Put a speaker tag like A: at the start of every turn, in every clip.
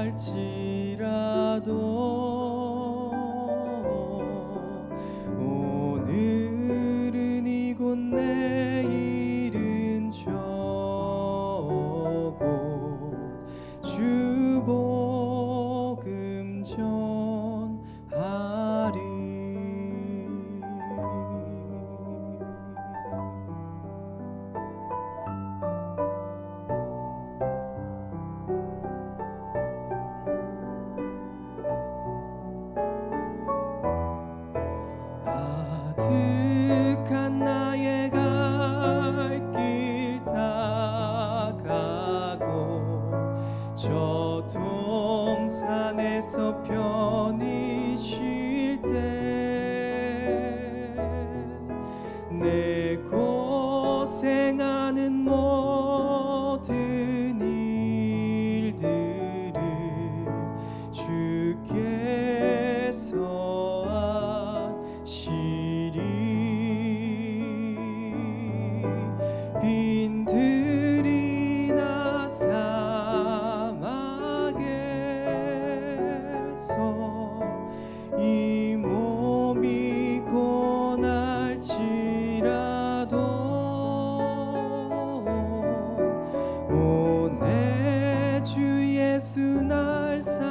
A: 할지라도 오늘은 이곳 내일은 저곳 주 복음 전하리. 아득한 나의 갈 길 다 가고 저 동산에서 편히 쉴 때 내 고생하는 모든 일들을 주께서 아시리. 빈들이나 사막에서 이 몸이 고날지라도 오 내 주 예수 날 사랑하사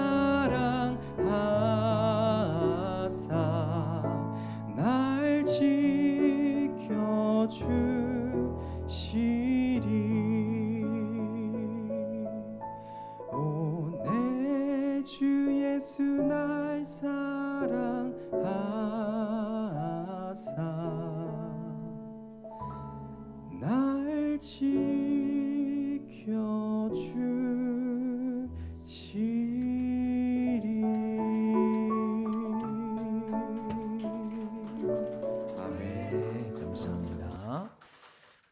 A: 날 지켜주시리. 오 내 주 예수 날 사랑하사 날 지켜주시리.
B: 네, 감사합니다.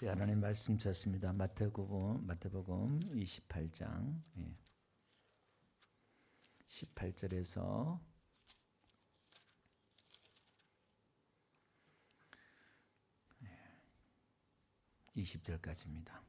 B: 네, 하나님 말씀 찾습니다. 마태복음 28장 18절에서 20절까지입니다.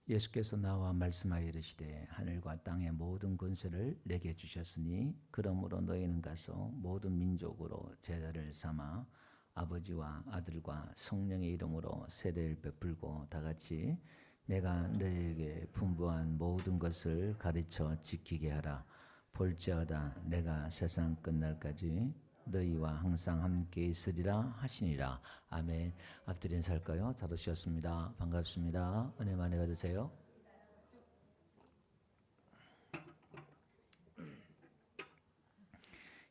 B: 예수께서 나와 말씀하여 이르시되 하늘과 땅의 모든 권세를 내게 주셨으니 그러므로 너희는 가서 모든 민족으로 제자를 삼아 아버지와 아들과 성령의 이름으로 세례를 베풀고 다같이 내가 너희에게 분부한 모든 것을 가르쳐 지키게 하라. 볼지어다 내가 세상 끝날까지 너희와 항상 함께 있으리라 하시니라. 아멘. 앞뒤로 인사할까요? 잘 오셨습니다. 반갑습니다. 은혜 많이 받으세요.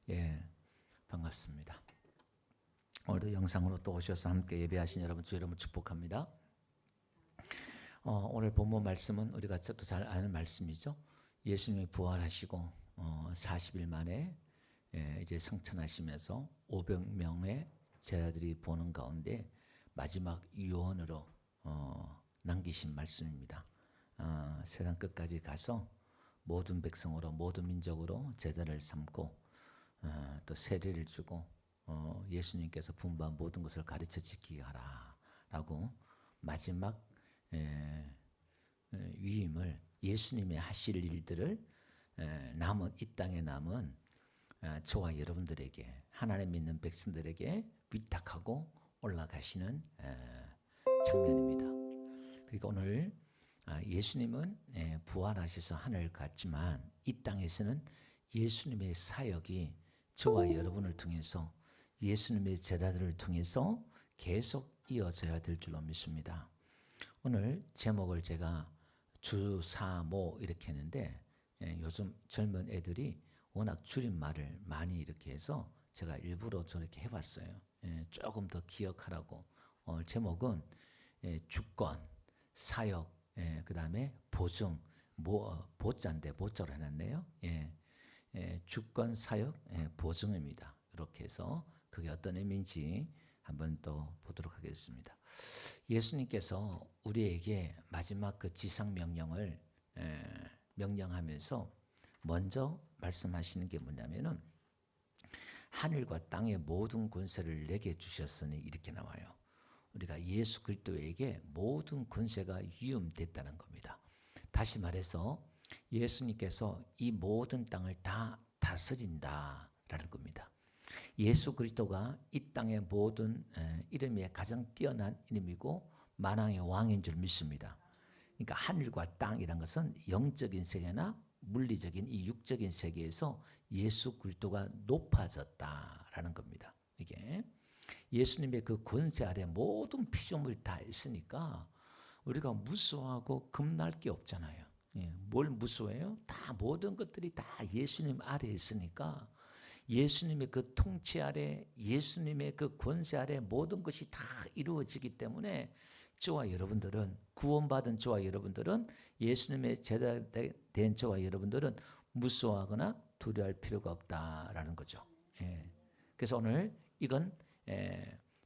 B: 예, 반갑습니다. 오늘도 영상으로 또 오셔서 함께 예배하신 여러분 주 여러분 축복합니다. 오늘 본문 말씀은 우리가 또 잘 아는 말씀이죠. 예수님이 부활하시고 40일 만에 이제 성천하시면서 500명의 제자들이 보는 가운데 마지막 유언으로 남기신 말씀입니다. 세상 끝까지 가서 모든 백성으로 모든 민족으로 제자를 삼고 또 세례를 주고 예수님께서 분부한 모든 것을 가르쳐 지키게 하라 라고 마지막 위임을 예수님의 하실 일들을 남은 이 땅에 남은 저와 여러분들에게 하나님 믿는 백성들에게 위탁하고 올라가시는 장면입니다. 그러니까 오늘 예수님은 부활하셔서 하늘 갔지만 이 땅에서는 예수님의 사역이 저와 여러분을 통해서 예수님의 제자들을 통해서 계속 이어져야 될 줄로 믿습니다. 오늘 제목을 제가 주사모 이렇게 했는데 요즘 젊은 애들이 워낙 줄임말을 많이 이렇게 해서 제가 일부러 저렇게 해봤어요. 조금 더 기억하라고. 오늘 제목은 주권, 사역, 그 다음에 보증, 보자인데 보자로 해놨네요. 주권, 사역, 보증입니다. 이렇게 해서 그게 어떤 의미인지 한번 또 보도록 하겠습니다. 예수님께서 우리에게 마지막 그 지상 명령을 명령하면서 먼저 말씀하시는 게 뭐냐면은 하늘과 땅의 모든 권세를 내게 주셨으니 이렇게 나와요. 우리가 예수 그리스도에게 모든 권세가 위임됐다는 겁니다. 다시 말해서 예수님께서 이 모든 땅을 다 다스린다라는 겁니다. 예수 그리스도가 이 땅의 모든 이름에 가장 뛰어난 이름이고 만왕의 왕인 줄 믿습니다. 그러니까 하늘과 땅이란 것은 영적인 세계나 물리적인 이 육적인 세계에서 예수 그리스도가 높아졌다라는 겁니다. 이게 예수님의 그 권세 아래 모든 피조물이 다 있으니까 우리가 무서워하고 겁날 게 없잖아요. 뭘 무서워해요? 다 모든 것들이 다 예수님 아래 있으니까 예수님의 그 통치 아래, 예수님의 그 권세 아래 모든 것이 다 이루어지기 때문에 저와 여러분들은, 구원받은 저와 여러분들은, 예수님의 제자된 저와 여러분들은 무서워하거나 두려워할 필요가 없다라는 거죠. 그래서 오늘 이건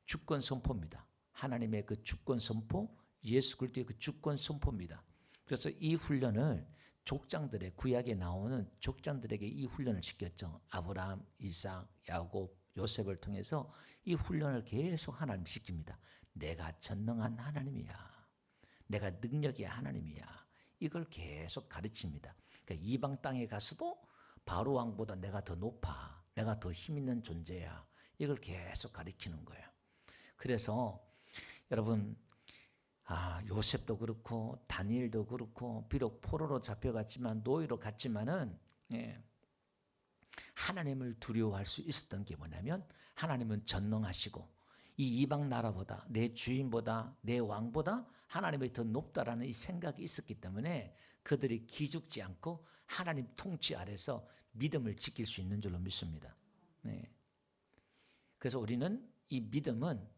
B: 주권 선포입니다. 하나님의 그 주권 선포, 예수 그리스도의 그 주권 선포입니다. 그래서 이 훈련을 족장들의, 구약에 나오는 족장들에게 이 훈련을 시켰죠. 아브라함, 이삭, 야곱, 요셉을 통해서 이 훈련을 계속 하나님 시킵니다. 내가 전능한 하나님이야. 내가 능력의 하나님이야. 이걸 계속 가르칩니다. 그러니까 이방 땅에 가서도 바로 왕보다 내가 더 높아. 내가 더 힘 있는 존재야. 이걸 계속 가르치는 거예요. 그래서 여러분, 요셉도 그렇고 다니엘도 그렇고 비록 포로로 잡혀갔지만 노예로 갔지만은 하나님을 두려워할 수 있었던 게 뭐냐면 하나님은 전능하시고 이 이방 나라보다 내 주인보다 내 왕보다 하나님이 더 높다라는 이 생각이 있었기 때문에 그들이 기죽지 않고 하나님 통치 아래서 믿음을 지킬 수 있는 줄로 믿습니다. 그래서 우리는 이 믿음은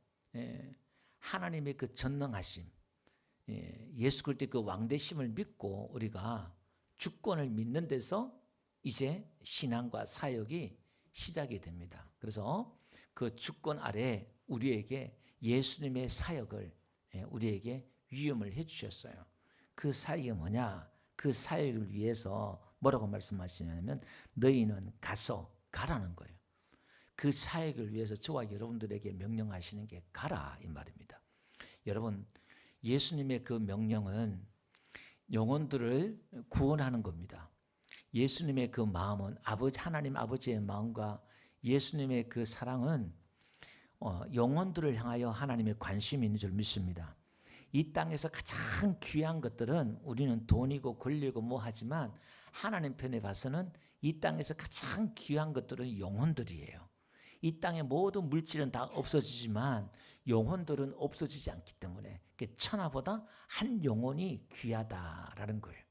B: 하나님의 그 전능하심, 예수 그리스도의 그 왕되심을 믿고 우리가 주권을 믿는 데서 이제 신앙과 사역이 시작이 됩니다. 그래서 그 주권 아래 우리에게 예수님의 사역을 우리에게 위임을 해주셨어요. 그 사역이 뭐냐? 그 사역을 위해서 뭐라고 말씀하시냐면 너희는 가라는 거예요. 그 사역을 위해서 저와 여러분들에게 명령하시는 게 가라 이 말입니다. 여러분, 예수님의 그 명령은 영혼들을 구원하는 겁니다. 예수님의 그 마음은 하나님 아버지의 마음과 예수님의 그 사랑은 영혼들을 향하여 하나님의 관심이 있는 줄 믿습니다. 이 땅에서 가장 귀한 것들은 우리는 돈이고 권리고 뭐 하지만 하나님 편에 봐서는 이 땅에서 가장 귀한 것들은 영혼들이에요. 이 땅의 모든 물질은 다 없어지지만 영혼들은 없어지지 않기 때문에 천하보다 한 영혼이 귀하다라는 거예요.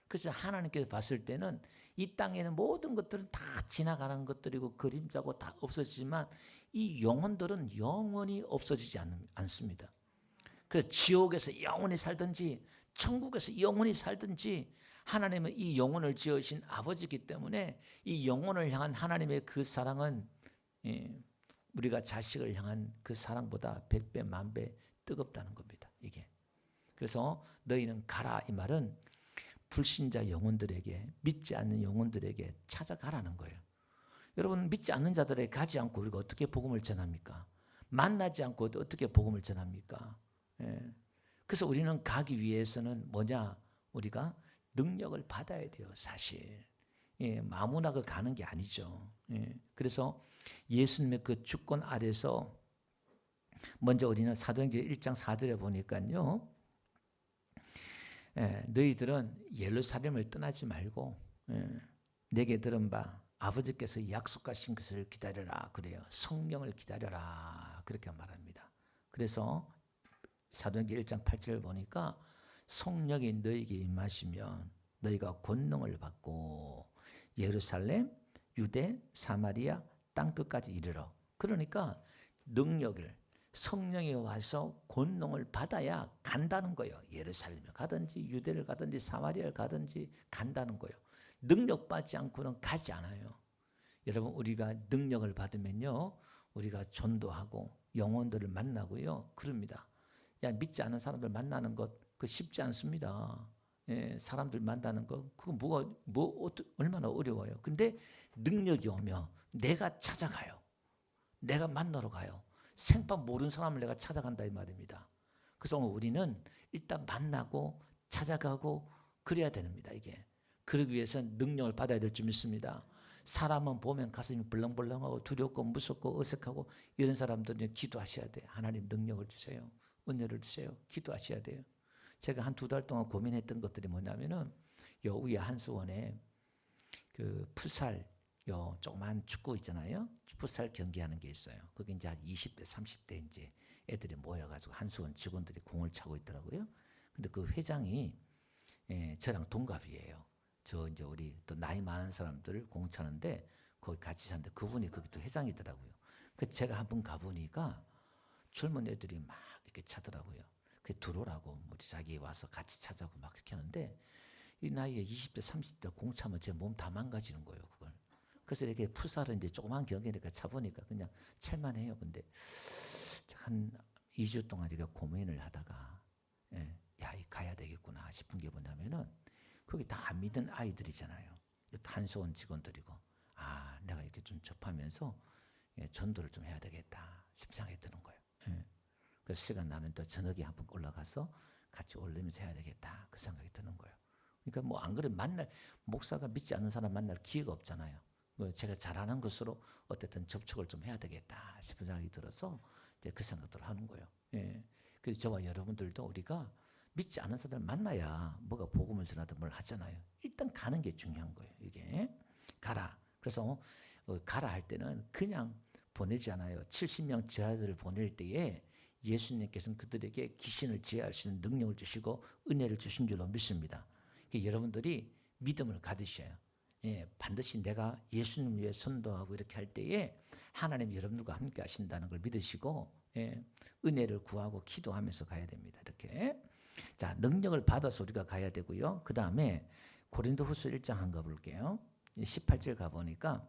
B: 그래서 하나님께서 봤을 때는 이 땅에는 모든 것들은 다 지나가는 것들이고 그림자고 다 없어지지만 이 영혼들은 영원히 없어지지 않습니다. 그래서 지옥에서 영원히 살든지 천국에서 영원히 살든지 하나님은 이 영혼을 지으신 아버지이기 때문에 이 영혼을 향한 하나님의 그 사랑은 우리가 자식을 향한 그 사랑보다 100배, 10,000배 뜨겁다는 겁니다. 이게. 그래서 너희는 가라 이 말은 불신자 영혼들에게, 믿지 않는 영혼들에게 찾아가라는 거예요. 여러분, 믿지 않는 자들에게 가지 않고 우리가 어떻게 복음을 전합니까? 만나지 않고 어떻게 복음을 전합니까? 그래서 우리는 가기 위해서는 뭐냐? 우리가 능력을 받아야 돼요, 사실. 아무나 가는 게 아니죠. 그래서 예수님의 그 주권 아래서 먼저 우리는 사도행전 1장 4절에 보니까요. 너희들은 예루살렘을 떠나지 말고 내게 들은 바 아버지께서 약속하신 것을 기다려라 그래요. 성령을 기다려라 그렇게 말합니다. 그래서 사도행전 1장 8절을 보니까 성령이 너희에게 임하시면 너희가 권능을 받고 예루살렘, 유대, 사마리아 땅끝까지 이르러. 그러니까 능력을 성령이 와서 권능을 받아야 간다는 거예요. 예루살렘을 가든지 유대를 가든지 사마리아를 가든지 간다는 거예요. 능력 받지 않고는 가지 않아요. 여러분, 우리가 능력을 받으면요, 우리가 전도하고 영혼들을 만나고요, 그럽니다. 믿지 않는 사람들 만나는 것 그 쉽지 않습니다. 사람들 만나는 거 그거 얼마나 어려워요. 근데 능력이 오면 내가 찾아가요. 내가 만나러 가요. 생판 모르는 사람을 내가 찾아간다 이 말입니다. 그래서 우리는 일단 만나고 찾아가고 그래야 됩니다. 이게 그러기 위해서는 능력을 받아야 될 줄 믿습니다. 사람은 보면 가슴이 벌렁벌렁하고 두렵고 무섭고 어색하고 이런 사람들은 기도하셔야 돼요. 하나님 능력을 주세요. 은혜를 주세요. 기도하셔야 돼요. 제가 한 2달 동안 고민했던 것들이 뭐냐면은 요 위에 한수원에 그 풋살 요 조그만 축구 있잖아요. 풋살 경기하는 게 있어요. 거기 이제 한 20대 30대 이제 애들이 모여가지고 한수원 직원들이 공을 차고 있더라고요. 근데 그 회장이 저랑 동갑이에요. 저 이제 우리 또 나이 많은 사람들 공 차는데 거기 같이 사는데 그분이 거기 또 회장이더라고요. 그 제가 한번 가보니까 젊은 애들이 막 이렇게 차더라고요. 그 들어오라고 뭐 자기 와서 같이 차자고 막 그렇게 하는데 이 나이에 20대 30대 공 차면 제 몸 다 망가지는 거예요. 그걸. 그래서 이렇게 풋살은 이제 조그만 경기니까 차보니까 그냥 찰만해요. 근데 한 2주 동안 이렇게 고민을 하다가 야, 이 가야 되겠구나 싶은 게 뭐냐면은 거기 다 안 믿는 아이들이잖아요. 한수원 직원들이고 내가 이렇게 좀 접하면서 전도를 좀 해야 되겠다 싶은 생각이 드는 거예요. 그래서 시간 나는 또 저녁에 한번 올라가서 같이 올리면서 해야 되겠다 그 생각이 드는 거예요. 그러니까 뭐 안 그래도 만날 목사가 믿지 않는 사람 만날 기회가 없잖아요. 제가 잘하는 것으로 어쨌든 접촉을 좀 해야 되겠다 싶은 생각이 들어서 이제 그 생각들을 하는 거예요. 그래서 저와 여러분들도 우리가 믿지 않는 사람을 만나야 뭐가 복음을 전하든 뭘 하잖아요. 일단 가는 게 중요한 거예요. 이게 가라. 그래서 가라 할 때는 그냥 보내지 않아요. 70명 제자들을 보낼 때에 예수님께서는 그들에게 귀신을 제어할 수 있는 능력을 주시고 은혜를 주신 줄로 믿습니다. 여러분들이 믿음을 가지셔요. 반드시 내가 예수님 위해 선도하고 이렇게 할 때에 하나님 여러분들과 함께 하신다는 걸 믿으시고 은혜를 구하고 기도하면서 가야 됩니다. 이렇게. 자, 능력을 받아서 우리가 가야 되고요. 그 다음에 고린도후서 1장 한번 가볼게요. 18절 가보니까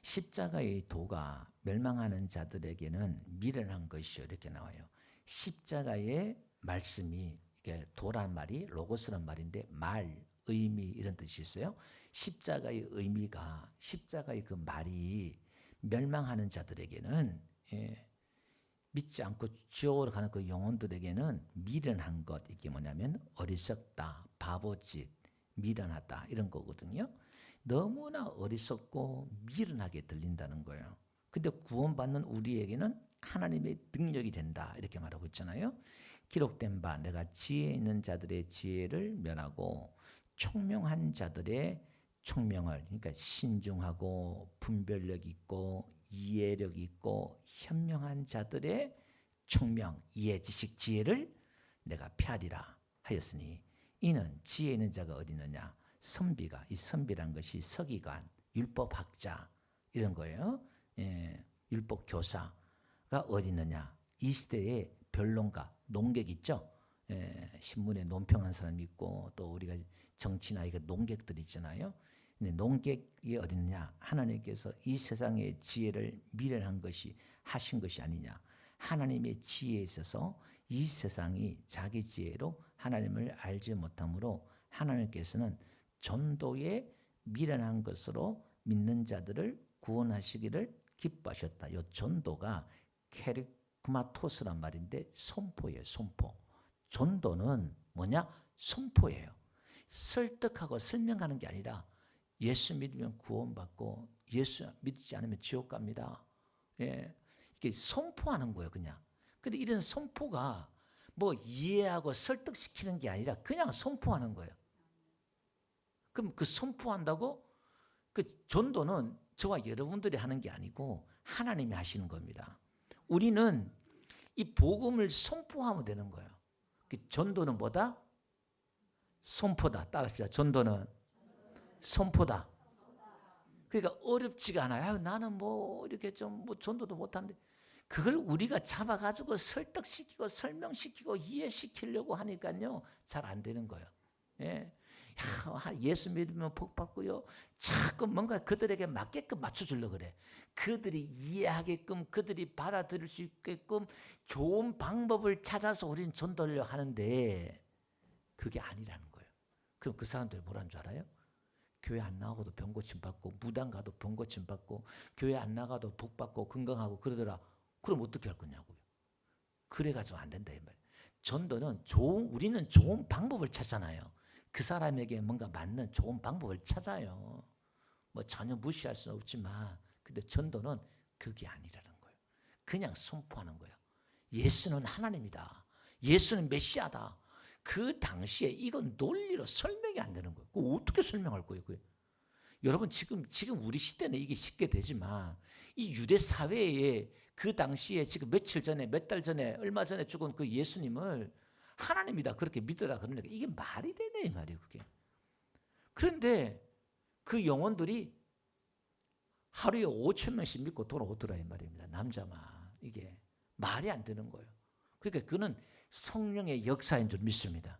B: 십자가의 도가 멸망하는 자들에게는 미련한 것이요 이렇게 나와요. 십자가의 말씀이 이게 도란 말이 로고스란 말인데 말, 의미 이런 뜻이 있어요. 십자가의 의미가 십자가의 그 말이 멸망하는 자들에게는 믿지 않고 지옥으로 가는 그 영혼들에게는 미련한 것 이게 뭐냐면 어리석다, 바보짓, 미련하다 이런 거거든요. 너무나 어리석고 미련하게 들린다는 거예요. 근데 구원받는 우리에게는 하나님의 능력이 된다 이렇게 말하고 있잖아요. 기록된 바 내가 지혜 있는 자들의 지혜를 멸하고 총명한 자들의 총명을 그러니까 신중하고 분별력 있고 이해력 있고 현명한 자들의 총명, 이해, 지식, 지혜를 내가 폐하리라 하였으니 이는 지혜 있는 자가 어디 있느냐 선비가 이 선비란 것이 서기관, 율법학자 이런 거예요. 율법 교사가 어디 있느냐 이 시대의 변론가, 농객 있죠. 신문에 논평한 사람이 있고 또 우리가 정치나 이거 농객들 있잖아요. 근데 농객이 어디 있느냐 하나님께서 이 세상의 지혜를 미련한 것이 하신 것이 아니냐 하나님의 지혜에 있어서 이 세상이 자기 지혜로 하나님을 알지 못하므로 하나님께서는 전도에 미련한 것으로 믿는 자들을 구원하시기를 기뻐하셨다. 이 전도가 케리그마토스란 말인데 선포예요. 선포. 전도는 뭐냐? 선포예요. 설득하고 설명하는 게 아니라 예수 믿으면 구원받고 예수 믿지 않으면 지옥 갑니다. 이게 선포하는 거예요. 그냥. 근데 이런 선포가 뭐 이해하고 설득시키는 게 아니라 그냥 선포하는 거예요. 그럼 그 선포한다고 그 전도는 저와 여러분들이 하는 게 아니고 하나님이 하시는 겁니다. 우리는 이 복음을 선포하면 되는 거예요. 그 전도는 뭐다? 선포다. 따라합시다. 전도는 선포다. 그러니까 어렵지가 않아요. 나는 뭐 이렇게 좀 뭐 전도도 못하는데 그걸 우리가 잡아가지고 설득시키고 설명시키고 이해시키려고 하니까요 잘 안 되는 거예요. 예수 믿으면 복 받고요. 자꾸 뭔가 그들에게 맞게끔 맞춰주려고 그래. 그들이 이해하게끔 그들이 받아들일 수 있게끔 좋은 방법을 찾아서 우리는 전도를 하는데 그게 아니라는 거예요. 그럼 그 사람들이 뭐라는 줄 알아요? 교회 안 나가도 병 고침 받고 무당 가도 병 고침 받고 교회 안 나가도 복 받고 건강하고 그러더라. 그럼 어떻게 할 거냐고요. 그래가지고 안 된다 이 말이에요. 전도는 우리는 좋은 방법을 찾잖아요. 그 사람에게 뭔가 맞는 좋은 방법을 찾아요. 뭐 전혀 무시할 수는 없지만 근데 전도는 그게 아니라는 거예요. 그냥 선포하는 거예요. 예수는 하나님이다. 예수는 메시아다. 그 당시에 이건 논리로 설명이 안 되는 거예요. 그거 어떻게 설명할 거예요? 그게? 여러분 지금 우리 시대는 이게 쉽게 되지만 이 유대 사회에 그 당시에 지금 며칠 전에 몇 달 전에 얼마 전에 죽은 그 예수님을 하나님이다 그렇게 믿으라 그러니까 이게 말이 되냐 이 말이에요. 그게. 그런데 그 영혼들이 하루에 5,000명씩 믿고 돌아오더라 이 말입니다. 남자만. 이게 말이 안 되는 거예요. 그러니까 그는 성령의 역사인 줄 믿습니다.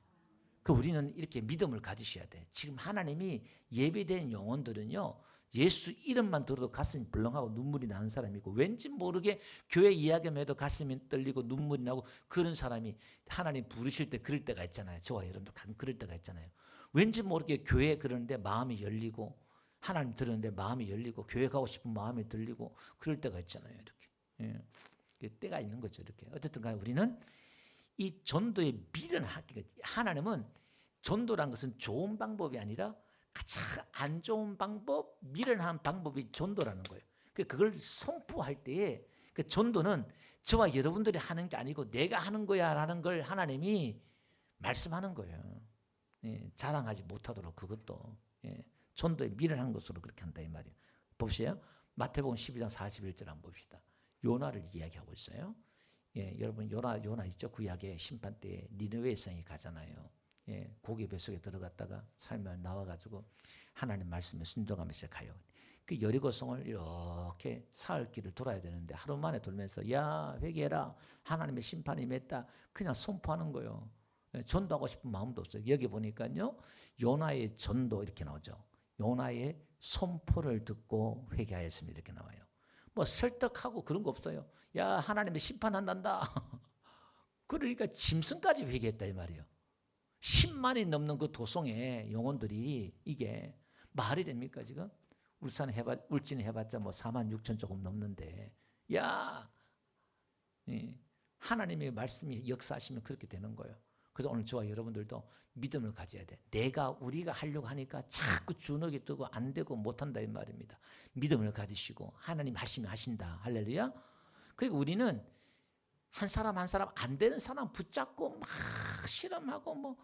B: 그 우리는 이렇게 믿음을 가지셔야 돼. 지금 하나님이 예배된 영혼들은요. 예수 이름만 들어도 가슴이 벌렁하고 눈물이 나는 사람이고 왠지 모르게 교회 이야기만 해도 가슴이 떨리고 눈물이 나고 그런 사람이 하나님 부르실 때 그럴 때가 있잖아요. 저와 여러분들 가끔 그럴 때가 있잖아요. 왠지 모르게 교회 그러는데 마음이 열리고 하나님 들었는데 마음이 열리고 교회 가고 싶은 마음이 들리고 그럴 때가 있잖아요. 이렇게. 예. 때가 있는 거죠. 이렇게. 어쨌든 간에 우리는 이 전도의 미련하기가 하나님은 전도란 것은 좋은 방법이 아니라 가장 안 좋은 방법, 미련한 방법이 전도라는 거예요. 그걸 선포할 때에 그 전도는 저와 여러분들이 하는 게 아니고 내가 하는 거야라는 걸 하나님이 말씀하는 거예요. 예, 자랑하지 못하도록 그것도 예, 전도에 미련한 것으로 그렇게 한다 이 말이에요. 봅시다. 마태복음 12장 41절 한번 봅시다. 요나를 이야기하고 있어요. 예, 여러분 요나 있죠? 구약의 심판 때에 니느웨 성이 가잖아요. 예, 고기 뱃속에 들어갔다가 삶을 나와가지고 하나님 말씀에 순종하면서 가요. 그 여리고성을 이렇게 사흘 길을 돌아야 되는데 하루 만에 돌면서 야 회개해라 하나님의 심판이 맺다 그냥 선포하는 거예요. 예, 전도하고 싶은 마음도 없어요. 여기 보니까요 요나의 전도 이렇게 나오죠. 요나의 선포를 듣고 회개하였습니다 이렇게 나와요. 뭐 설득하고 그런 거 없어요. 야 하나님의 심판한단다. 그러니까 짐승까지 회개했다 이 말이에요. 10만이 넘는 그 도성의 영혼들이 이게 말이 됩니까 지금? 울진 해봤자 뭐 4만 6천 조금 넘는데 야 하나님의 말씀이 역사하시면 그렇게 되는 거예요. 그래서 오늘 저와 여러분들도 믿음을 가져야 돼. 우리가 하려고 하니까 자꾸 주눅이 뜨고 안 되고 못한다 이 말입니다. 믿음을 가지시고 하나님 하시면 하신다. 할렐루야. 그리고 우리는 한 사람 안 되는 사람 붙잡고 막 실험하고 뭐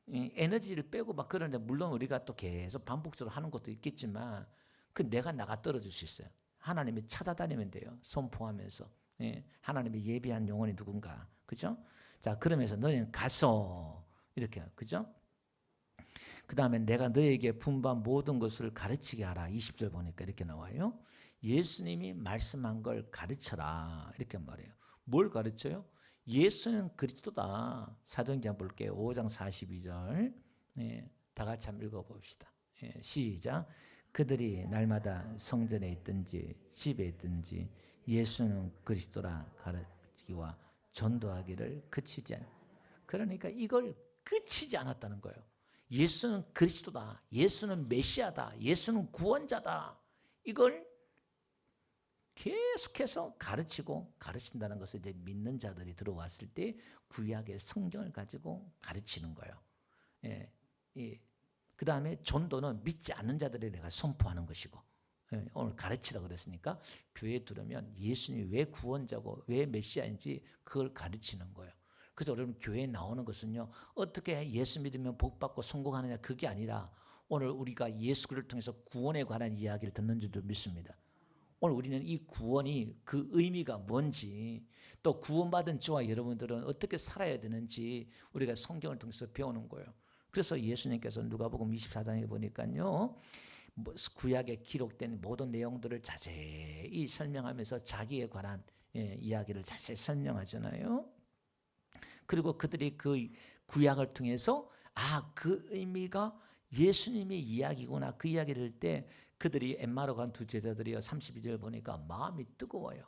B: 에너지를 빼고 막 그러는데 물론 우리가 또 계속 반복적으로 하는 것도 있겠지만 그 내가 나가 떨어질 수 있어요. 하나님이 찾아다니면 돼요. 선포하면서 하나님이 예비한 영혼이 누군가 그죠? 자 그러면서 너희는 가서 이렇게 그죠? 그 다음에 내가 너에게 분반 모든 것을 가르치게 하라. 20절 보니까 이렇게 나와요. 예수님이 말씀한 걸 가르쳐라 이렇게 말해요. 뭘 가르쳐요? 예수는 그리스도다. 사도행전 볼게요. 5장 42절 다 같이 한번 읽어봅시다. 시작. 그들이 날마다 성전에 있든지 집에 있든지 예수는 그리스도라 가르치기와 전도하기를 그치지 않아. 그러니까 이걸 그치지 않았다는 거예요. 예수는 그리스도다. 예수는 메시아다. 예수는 구원자다. 이걸 계속해서 가르친다는 것을 이제 믿는 자들이 들어왔을 때 구약의 성경을 가지고 가르치는 거예요. 그 다음에 전도는 믿지 않는 자들이 내가 선포하는 것이고 오늘 가르치라 그랬으니까 교회에 들으면 예수님이 왜 구원자고 왜 메시아인지 그걸 가르치는 거예요. 그래서 여러분 교회에 나오는 것은요 어떻게 예수 믿으면 복 받고 성공하느냐 그게 아니라 오늘 우리가 예수 그리스도를 통해서 구원에 관한 이야기를 듣는 줄도 믿습니다. 오늘 우리는 이 구원이 그 의미가 뭔지 또 구원받은 저와 여러분들은 어떻게 살아야 되는지 우리가 성경을 통해서 배우는 거예요. 그래서 예수님께서 누가복음 24장에 보니까요 구약에 기록된 모든 내용들을 자세히 설명하면서 자기에 관한 이야기를 자세히 설명하잖아요. 그리고 그들이 그 구약을 통해서 그 의미가 예수님의 이야기구나 그 이야기를 할 때 그들이 엠마로 간 두 제자들이요 32절 보니까 마음이 뜨거워요.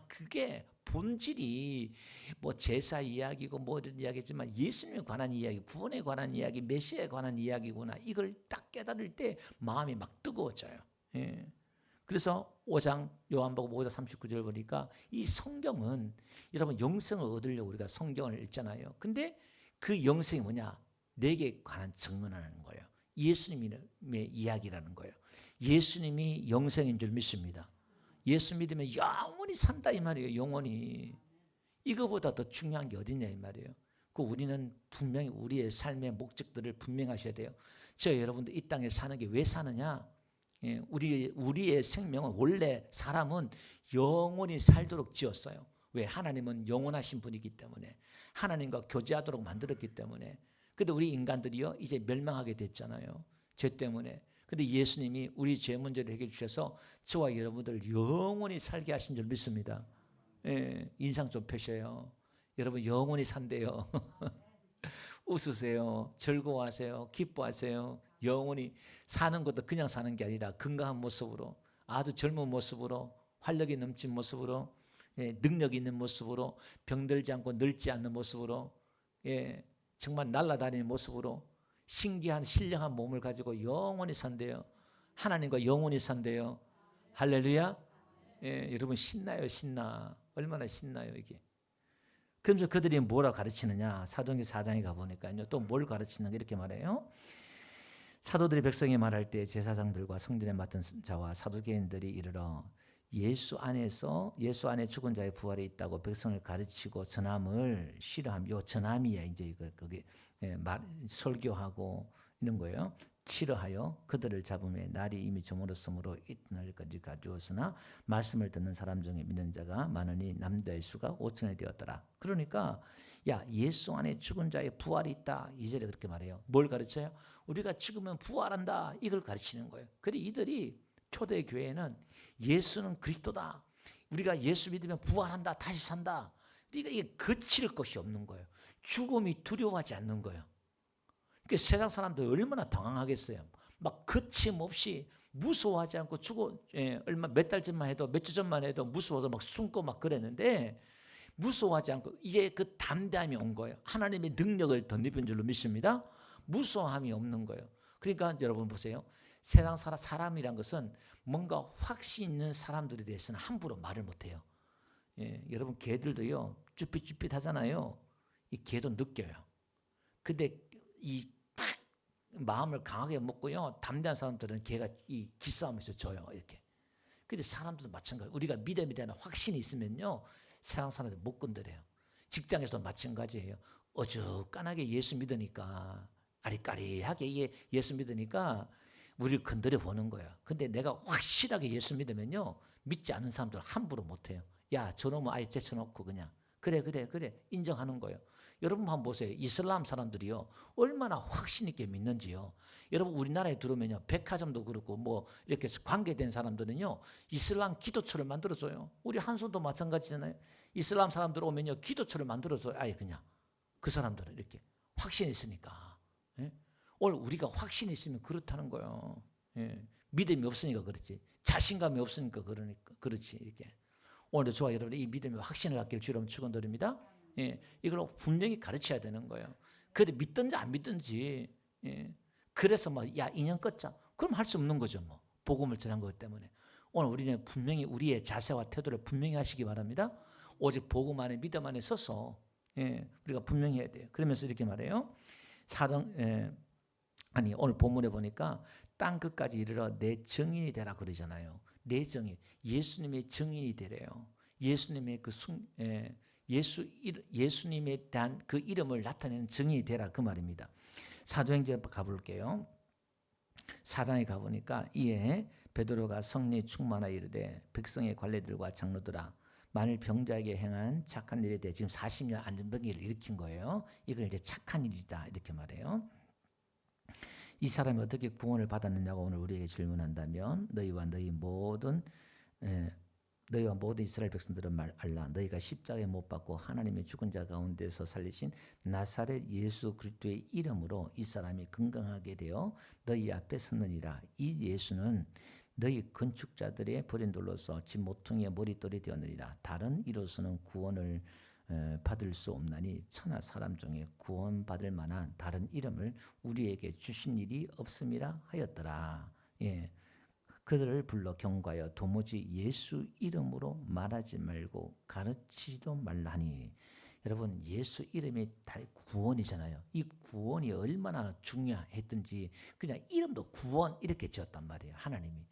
B: 그게 본질이 뭐 제사 이야기고 뭐든 이야기지만 예수님에 관한 이야기, 구원에 관한 이야기, 메시아에 관한 이야기구나. 이걸 딱 깨달을 때 마음이 막 뜨거워져요. 그래서 5장 요한복음 5장 39절 보니까 이 성경은 여러분 영생을 얻으려고 우리가 성경을 읽잖아요. 근데 그 영생이 뭐냐? 내게 관한 증언하는 거예요. 예수님의 이야기라는 거예요. 예수님이 영생인 줄 믿습니다. 예수 믿으면 영원히 산다 이 말이에요. 영원히. 이거보다 더 중요한 게 어디냐 이 말이에요. 우리는 분명히 우리의 삶의 목적들을 분명하셔야 돼요. 여러분들 이 땅에 사는 게 왜 사느냐? 우리의 생명은 원래 사람은 영원히 살도록 지었어요. 왜? 하나님은 영원하신 분이기 때문에, 하나님과 교제하도록 만들었기 때문에. 근데 우리 인간들이요 이제 멸망하게 됐잖아요. 죄 때문에. 근데 예수님이 우리 죄 문제를 해결해 주셔서 저와 여러분들 영원히 살게 하신 줄 믿습니다. 인상 좀 펴셔요. 여러분 영원히 산대요. 웃으세요. 즐거워하세요. 기뻐하세요. 영원히 사는 것도 그냥 사는 게 아니라 건강한 모습으로, 아주 젊은 모습으로, 활력이 넘친 모습으로, 능력 있는 모습으로, 병들지 않고 늙지 않는 모습으로, 정말 날아다니는 모습으로, 신기한 신령한 몸을 가지고 영원히 산대요. 하나님과 영원히 산대요. 할렐루야. 여러분 신나요. 신나. 얼마나 신나요 이게. 그러면서 그들이 뭐라 가르치느냐. 사도행전 4장에 가보니까요. 또 뭘 가르치는가 이렇게 말해요. 사도들이 백성이 말할 때 제사장들과 성전에 맡은 자와 사두개인들이 이르러 예수 안에 죽은 자의 부활이 있다고 백성을 가르치고 전함을 싫어함. 요 전함이야 이제 이거 거기 설교하고 이런 거예요. 싫어하여 그들을 잡음에 날이 이미 저물었으므로 이튿날까지 가주었으나 말씀을 듣는 사람 중에 믿는 자가 많으니 남자의 수가 5천이 되었더라. 그러니까 야 예수 안에 죽은 자의 부활이 있다. 2절에 그렇게 말해요. 뭘 가르쳐요? 우리가 죽으면 부활한다. 이걸 가르치는 거예요. 근데 이들이 초대 교회는 예수는 그리스도다. 우리가 예수 믿으면 부활한다. 다시 산다. 그러니까 이게 거칠 것이 없는 거예요. 죽음이 두려워하지 않는 거예요. 그러니까 세상 사람들 얼마나 당황하겠어요. 막 거침없이 무서워하지 않고 얼마 몇 달 전만 해도 몇 주 전만 해도 무서워서 막 숨고 막 그랬는데 무서워하지 않고 이제 그 담대함이 온 거예요. 하나님의 능력을 덧입은 줄로 믿습니다. 무서워함이 없는 거예요. 그러니까 여러분 보세요. 세상 사람이란 것은 뭔가 확신 있는 사람들에 대해서는 함부로 말을 못해요. 여러분 개들도요 쭈삣쭈삣 하잖아요. 이 개도 느껴요. 근데 이 딱 마음을 강하게 먹고요 담대한 사람들은 개가 이 기싸움에서 져요 이렇게. 근데 사람들도 마찬가지예요. 우리가 믿음에 대한 확신이 있으면요 세상 사람들 못 건드려요. 직장에서도 마찬가지예요. 어죽간하게 예수 믿으니까 아리까리하게 예수 믿으니까 우리를 건드려 보는 거야. 근데 내가 확실하게 예수 믿으면요 믿지 않는 사람들 함부로 못해요. 야 저놈은 아예 제쳐놓고 그냥 그래 인정하는 거예요. 여러분 한번 보세요. 이슬람 사람들이요 얼마나 확신 있게 믿는지요. 여러분 우리나라에 들어오면요 백화점도 그렇고 뭐 이렇게 관계된 사람들은요 이슬람 기도처를 만들어줘요. 우리 한손도 마찬가지잖아요. 이슬람 사람들 오면요 기도처를 만들어줘요. 아예 그냥 그 사람들은 이렇게 확신이 있으니까. 오늘 우리가 확신이 있으면 그렇다는 거예요. 믿음이 없으니까 그렇지. 자신감이 없으니까 그렇지 이렇게. 오늘도 저와 여러분이 이 믿음의 확신을 갖기를 주로 축원드립니다. 이걸 분명히 가르쳐야 되는 거예요. 그래 믿든지 안 믿든지. 그래서 야 인연 끊자. 그럼 할 수 없는 거죠 뭐. 복음을 전한 것 때문에. 오늘 우리는 분명히 우리의 자세와 태도를 분명히 하시기 바랍니다. 오직 복음 안에 믿음 안에 서서 우리가 분명히 해야 돼요. 그러면서 이렇게 말해요. 오늘 본문에 보니까 땅 끝까지 이르러 내 증인이 되라 그러잖아요. 내 증인, 예수님의 증인이 되래요. 예수님의 예수님에 대한 그 이름을 나타내는 증인이 되라 그 말입니다. 사도행전 가볼게요. 4장에 가보니까 이에 베드로가 성령에 충만하여 이르되 백성의 관리들과 장로들아 만일 병자에게 행한 착한 일에 대해 지금 40년 안전병기를 일으킨 거예요. 이걸 이제 착한 일이다 이렇게 말해요. 이 사람이 어떻게 구원을 받았느냐고 오늘 우리에게 질문한다면 너희와 모든 이스라엘 백성들은 알라. 너희가 십자가에 못 박고 하나님의 죽은 자 가운데서 살리신 나사렛 예수 그리스도의 이름으로 이 사람이 건강하게 되어 너희 앞에 섰느니라. 이 예수는 너희 건축자들의 버린 돌로서 집 모퉁이의 머릿돌이 되었느니라. 다른 이로서는 구원을 받을 수 없나니 천하 사람 중에 구원받을 만한 다른 이름을 우리에게 주신 일이 없음이라 하였더라. 그들을 불러 경고하여 도무지 예수 이름으로 말하지 말고 가르치지도 말라니. 여러분 예수 이름이 다 구원이잖아요. 이 구원이 얼마나 중요했든지 그냥 이름도 구원 이렇게 지었단 말이에요. 하나님이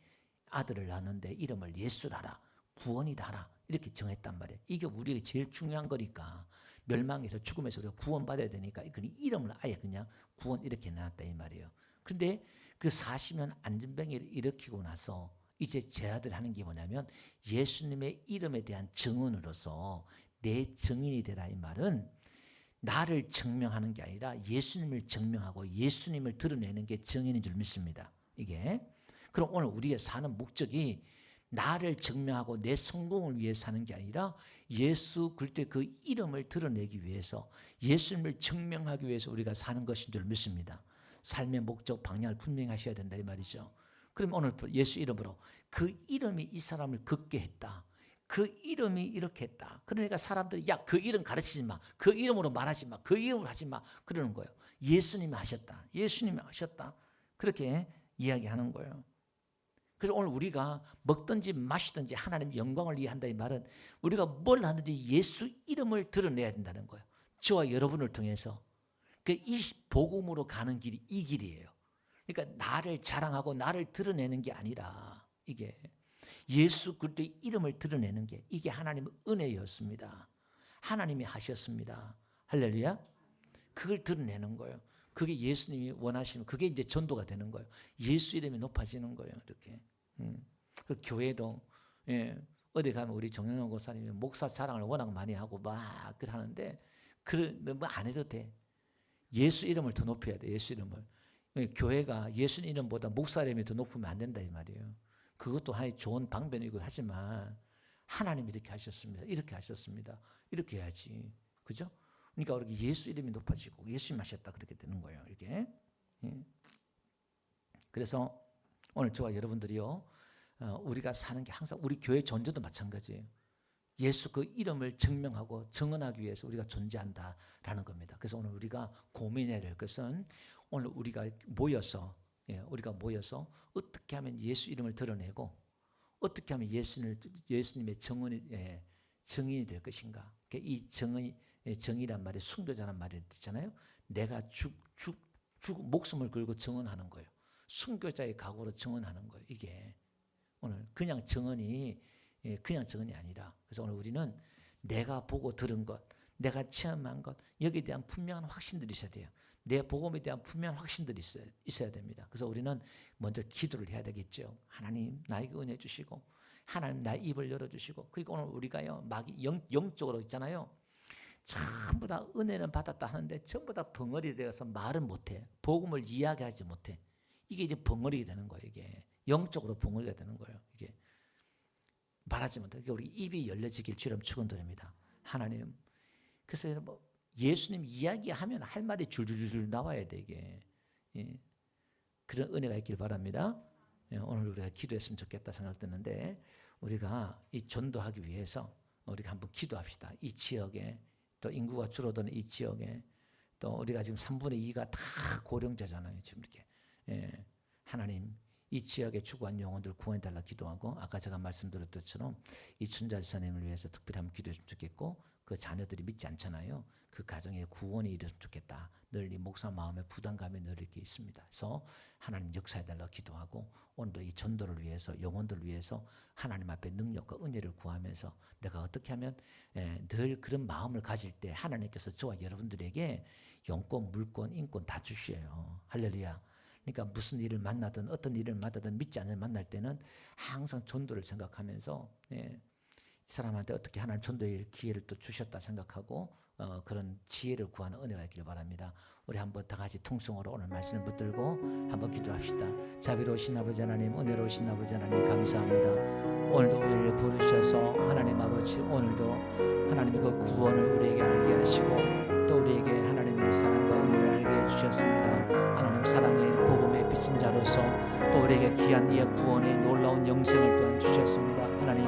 B: 아들을 낳았는데 이름을 예수라라, 구원이다라 이렇게 정했단 말이에요. 이게 우리에게 제일 중요한 거니까 멸망에서 죽음에서 우리가 구원받아야 되니까 그 이름을 아예 그냥 구원 이렇게 놨다 이 말이에요. 그런데 그 40년 안전병을 일으키고 나서 이제 제 아들 하는 게 뭐냐면 예수님의 이름에 대한 증언으로서 내 증인이 되라 이 말은 나를 증명하는 게 아니라 예수님을 증명하고 예수님을 드러내는 게 증인인 줄 믿습니다. 이게 그럼 오늘 우리가 사는 목적이 나를 증명하고 내 성공을 위해 사는 게 아니라 예수 그리스도의 그 이름을 드러내기 위해서 예수님을 증명하기 위해서 우리가 사는 것인 줄 믿습니다. 삶의 목적 방향을 분명히 하셔야 된다 이 말이죠. 그럼 오늘 예수 이름으로 그 이름이 이 사람을 걷게 했다. 그 이름이 이렇게 했다. 그러니까 사람들이 야, 그 이름 가르치지 마. 그 이름으로 말하지 마. 그 이름으로 하지 마. 그러는 거예요. 예수님이 하셨다. 예수님이 하셨다. 그렇게 이야기하는 거예요. 그래서 오늘 우리가 먹든지 마시든지 하나님 영광을 위해 한다 이 말은 우리가 뭘 하든지 예수 이름을 드러내야 된다는 거예요. 저와 여러분을 통해서 이 복음으로 가는 길이 이 길이에요. 그러니까 나를 자랑하고 나를 드러내는 게 아니라 이게 예수 그리스도의 이름을 드러내는 게 이게 하나님의 은혜였습니다. 하나님이 하셨습니다. 할렐루야. 그걸 드러내는 거예요. 그게 예수님이 원하시는 그게 이제 전도가 되는 거예요. 예수 이름이 높아지는 거예요. 이렇게. 그 교회도 어디 가면 우리 정영원 목사님이 목사 자랑을 워낙 많이 하고 막 그러는데 뭐 안 해도 돼. 예수 이름을 더 높여야 돼. 예수 이름을. 교회가 예수 이름보다 목사 이름이 더 높으면 안 된다 이 말이에요. 그것도 하나의 좋은 방법이고 하지만 하나님이 이렇게 하셨습니다. 이렇게 하셨습니다. 이렇게 해야지. 그죠? 그러니까 우리 예수 이름이 높아지고 예수님 하셨다 그렇게 되는 거예요. 이렇게. 그래서 오늘 저와 여러분들이요. 우리가 사는 게 항상 우리 교회 존재도 마찬가지예요. 예수 그 이름을 증명하고 증언하기 위해서 우리가 존재한다라는 겁니다. 그래서 오늘 우리가 고민해야 될 것은 오늘 우리가 모여서 어떻게 하면 예수 이름을 드러내고 어떻게 하면 예수님의 증인이 될 것인가. 이 정의란 말이 순교자란 말이 있잖아요. 내가 목숨을 걸고 증언하는 거예요. 순교자의 각오로 증언하는 거예요. 이게 오늘 그냥 증언이 아니라 그래서 오늘 우리는 내가 보고 들은 것, 내가 체험한 것 여기에 대한 분명한 확신들이 있어야 돼요. 내 복음에 대한 분명한 확신들이 있어야 됩니다. 그래서 우리는 먼저 기도를 해야 되겠죠. 하나님 나에게 은혜 주시고 하나님 나의 입을 열어주시고 그리고 오늘 우리가요 막 영적으로 있잖아요. 전부 다 은혜는 받았다 하는데 전부 다 벙어리 되어서 말은 못해. 복음을 이야기하지 못해. 이게 이제 벙어리가 되는 거예요. 이게 영적으로 벙어리가 되는 거예요. 이게 말하지 못해. 우리 입이 열려지길 주름 축원드립니다. 하나님. 그래서 뭐 예수님 이야기하면 할 말이 줄줄줄 나와야 돼 이게. 그런 은혜가 있길 바랍니다. 오늘 우리가 기도했으면 좋겠다 생각드는데 우리가 이 전도하기 위해서 우리가 한번 기도합시다. 이 지역에 또 인구가 줄어드는 이 지역에 또 우리가 지금 3분의 2가 다 고령자잖아요. 지금 이렇게 하나님 이 지역에 추구한 영혼들 구원해달라 기도하고 아까 제가 말씀드렸던 것처럼 이 춘자 지사님을 위해서 특별히 한번 기도했으면 좋겠고 그 자녀들이 믿지 않잖아요. 그 가정에 구원이 이르면 좋겠다. 늘 이 목사 마음에 부담감이 늘 이렇게 있습니다. 그래서 하나님 역사해달라 기도하고 오늘도 이 전도를 위해서 영혼들을 위해서 하나님 앞에 능력과 은혜를 구하면서 내가 어떻게 하면 늘 그런 마음을 가질 때 하나님께서 저와 여러분들에게 영권, 물권, 인권 다 주셔요. 할렐루야. 그러니까 무슨 일을 만나든 어떤 일을 만나든 믿지 않는 만날 때는 항상 전도를 생각하면서 이 사람한테 어떻게 하나님 전도의 기회를 또 주셨다 생각하고 그런 지혜를 구하는 은혜가 있기를 바랍니다. 우리 한번 다 같이 통성으로 오늘 말씀을 붙들고 한번 기도합시다. 자비로우신 아버지 하나님, 은혜로우신 아버지 하나님 감사합니다. 오늘도 우리를 부르셔서 하나님 아버지 오늘도 하나님의 그 구원을 우리에게 알게 하시고 또 우리에게 하나님의 하나님의 사랑과 은혜를 알게 해주셨습니다. 하나님 사랑의 복음의 빚진 자로서 또 우리에게 귀한 이의 구원의 놀라운 영생을 또한 주셨습니다. 하나님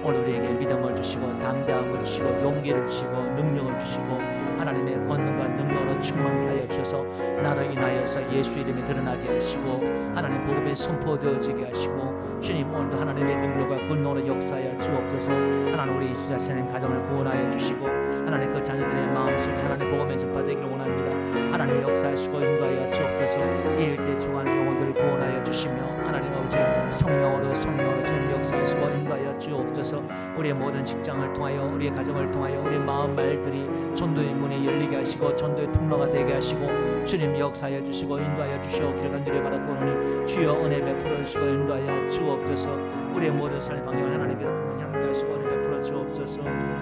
B: 오늘 우리에게 믿음을 주시고 담대함을 주시고 용기를 주시고 능력을 주시고 하나님의 권능과 능력으로 충만케 하여 주셔서 나로 인하여서 예수 이름이 드러나게 하시고 하나님 복음이 선포되어지게 하시고 주님 오늘도 하나님의 능력과 권능으로 역사하여 주옵소서. 하나님 우리 주 자신의 가정을 구원하여 주시고 하나님 그 자녀들의 마음속에 하나님 복음의 전파되기를 원합니다. 하나님 역사하시고 인도하여 주옵소서. 이 일대 중한 영혼들을 구원하여 주시며 하나님 아버지 성령으로 주님 역사하시고 인도하여 주옵소서. 우리의 모든 직장을 통하여 우리의 가정을 통하여 우리의 마음 말들이 전도의 문이 열리게 하시고 전도의 통로가 되게 하시고 주님 역사하여 주시고 인도하여 주시옵기를 간절히 바라보노니 주여 은혜 베풀어 주시고 인도하여 주옵소서. 우리의 모든 삶의 방향을 하나님께서 품은 향기하시고 은혜 베풀어 주옵소서.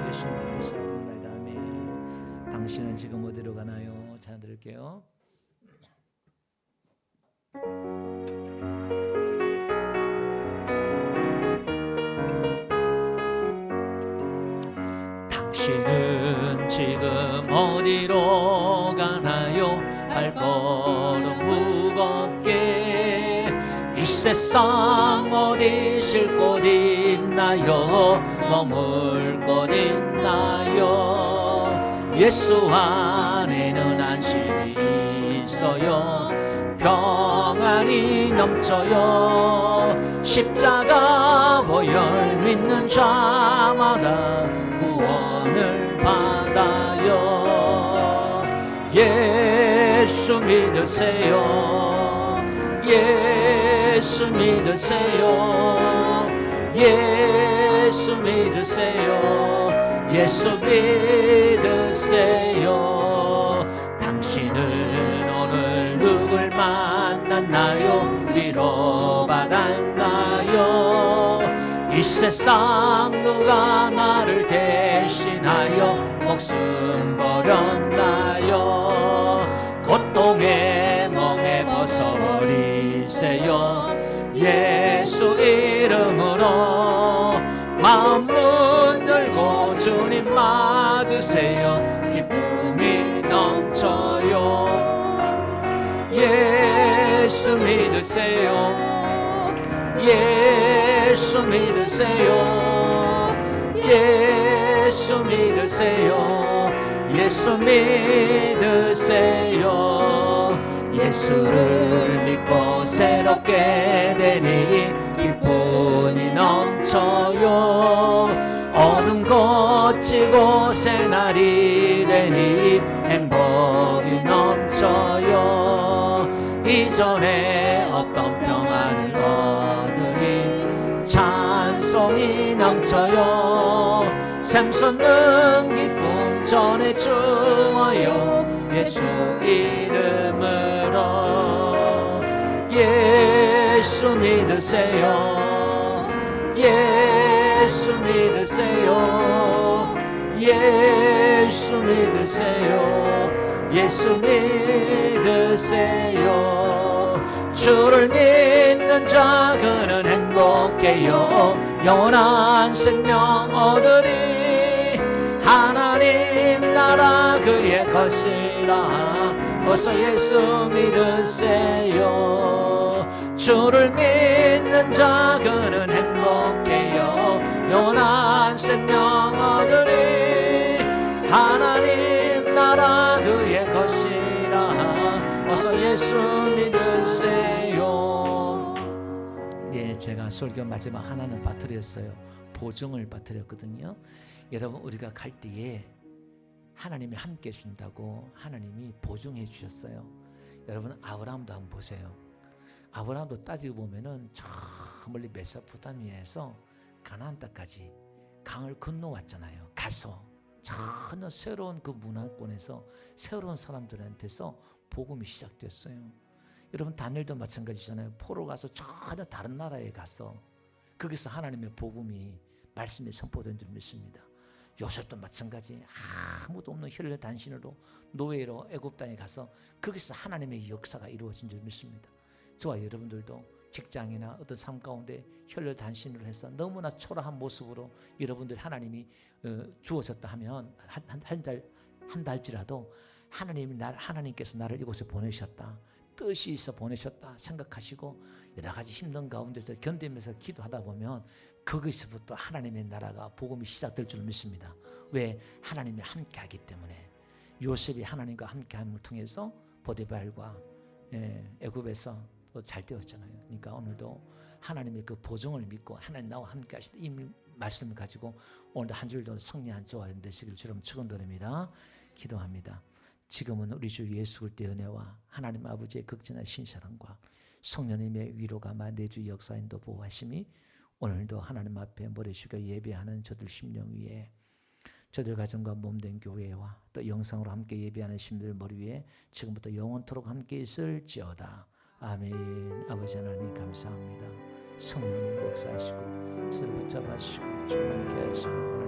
B: 예수님 감사합니다. 아멘. 당신은 지금 어디로 가나요? 잘 들을게요. 당신은 지금 어디로 가나요? 발걸음 무겁게 이 세상 어디 쉴 곳 있나요? 머물 곳 있나요? 예수 안에는 안식이 있어요. 평안이 넘쳐요. 십자가 보혈 믿는 자마다 구원을 받아요. 예수 믿으세요. 예수 믿으세요. 예수 믿으세요. 예수 믿으세요. 당신은 오늘 누굴 만났나요? 위로받았나요? 이 세상 누가 나를 대신하여 목숨 버렸나요? 고통의 멍에 벗어버리세요. 예수 이름으로 마음 문들고 주님 맞으세요. 기쁨이 넘쳐요. 예수 믿으세요. 예수 믿으세요. 예수 믿으세요. 예수 믿으세요. 예수를 믿고 새롭게 되니 기쁨이 넘쳐요. 어둠 걷히고 새날이 되니 행복이 넘쳐요. 이전에 어떤 평안을 얻으니 찬송이 넘쳐요. 샘솟는 기쁨 전해 주어요. 예수 이름으로. 예수 믿으세요. 예수 믿으세요. 예수 믿으세요. 예수 믿으세요. 주를 믿는 자 그는 행복해요. 영원한 생명 얻으리. 하나님 나라 그의 것이라. 어서 예수 믿으세요. 주를 믿는 자 그는 행복해요. 영원한 생명 얻으리. 하나님 나라 그의 것이라. 어서 예수 믿으세요. 예, 제가 설교 마지막 하나는 빠뜨렸어요. 보증을 빠뜨렸거든요. 여러분 우리가 갈 때에 하나님이 함께 해준다고 하나님이 보증해 주셨어요. 여러분 아브라함도 한번 보세요. 아브라함도 따지고 보면은 저 멀리 메소포타미아에서 가나안 땅까지 강을 건너왔잖아요. 가서 전혀 새로운 그 문화권에서 새로운 사람들한테서 복음이 시작됐어요. 여러분 다니엘도 마찬가지잖아요. 포로 가서 전혀 다른 나라에 가서 거기서 하나님의 복음이 말씀이 선포된 줄 믿습니다. 요셉도 마찬가지. 아무도 없는 혈혈 단신으로 노예로 애굽 땅에 가서 거기서 하나님의 역사가 이루어진 줄 믿습니다. 저와 여러분들도 직장이나 어떤 삶 가운데 혈혈 단신으로 해서 너무나 초라한 모습으로 여러분들 하나님이 주어졌다 하면 한 달지라도 하나님께서 나를 이곳에 보내셨다, 뜻이 있어 보내셨다 생각하시고 여러 가지 힘든 가운데서 견디면서 기도하다 보면 거기서부터 하나님의 나라가 복음이 시작될 줄 믿습니다. 왜? 하나님이 함께하기 때문에. 요셉이 하나님과 함께함을 통해서 보디발과 애굽에서 또 잘 되었잖아요. 그러니까 오늘도 하나님의 그 보증을 믿고 하나님 나와 함께하시다 이 말씀을 가지고 오늘도 한 줄도 성령 안주와 되시길 주름 축원드립니다. 기도합니다. 지금은 우리 주 예수 그리스도의 은혜와 하나님 아버지의 극진한 신사랑과 성령님의 위로가 내 주 역사인도 보호하심이 오늘도 하나님 앞에 머리 숙여 예배하는 저들 심령 위에, 저들 가정과 몸된 교회와 또 영상으로 함께 예배하는 심들 머리 위에 지금부터 영원토록 함께 있을지어다. 아멘. 아버지 하나님 감사합니다. 성령님 역사하시고 저들 붙잡아 주시고 충만케 하시고